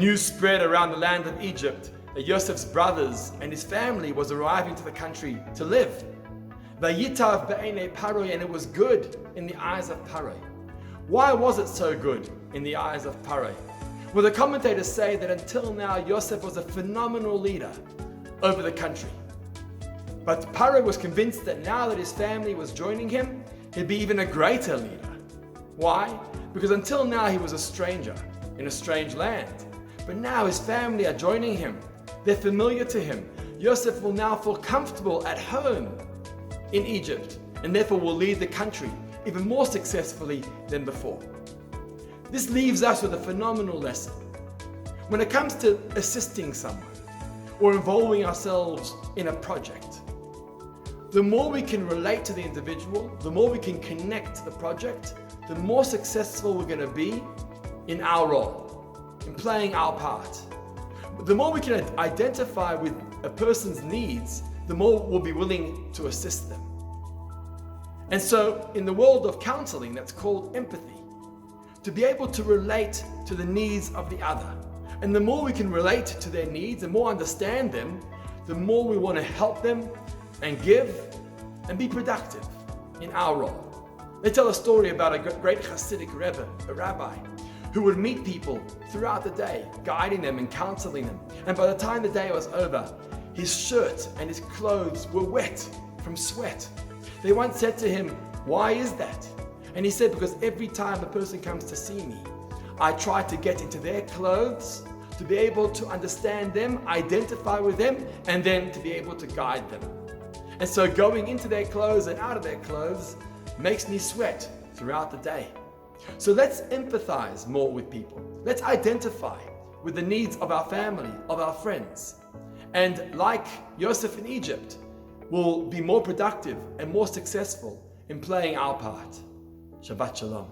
news spread around the land of Egypt that Yosef's brothers and his family was arriving to the country to live. Vayitav be'enei Paroi, and it was good in the eyes of Paroi. Why was it so good in the eyes of Paroi? Well, the commentators say that until now, Yosef was a phenomenal leader over the country. But Paroi was convinced that now that his family was joining him, he'd be even a greater leader. Why? Because until now he was a stranger in a strange land. But now his family are joining him. They're familiar to him. Yosef will now feel comfortable at home in Egypt, and therefore will lead the country even more successfully than before. This leaves us with a phenomenal lesson. When it comes to assisting someone or involving ourselves in a project, the more we can relate to the individual, the more we can connect to the project, the more successful we're going to be in our role, in playing our part. The more we can identify with a person's needs, the more we'll be willing to assist them. And so in the world of counseling, that's called empathy. To be able to relate to the needs of the other. And the more we can relate to their needs, the more understand them, the more we want to help them and give and be productive in our role. They tell a story about a great Hasidic Rebbe, a rabbi, who would meet people throughout the day, guiding them and counseling them. And by the time the day was over, his shirt and his clothes were wet from sweat. They once said to him, "Why is that?" And he said, "Because every time a person comes to see me, I try to get into their clothes, to be able to understand them, identify with them, and then to be able to guide them. And so going into their clothes and out of their clothes makes me sweat throughout the day." So let's empathize more with people. Let's identify with the needs of our family, of our friends. And like Yosef in Egypt, we'll be more productive and more successful in playing our part. Shabbat Shalom.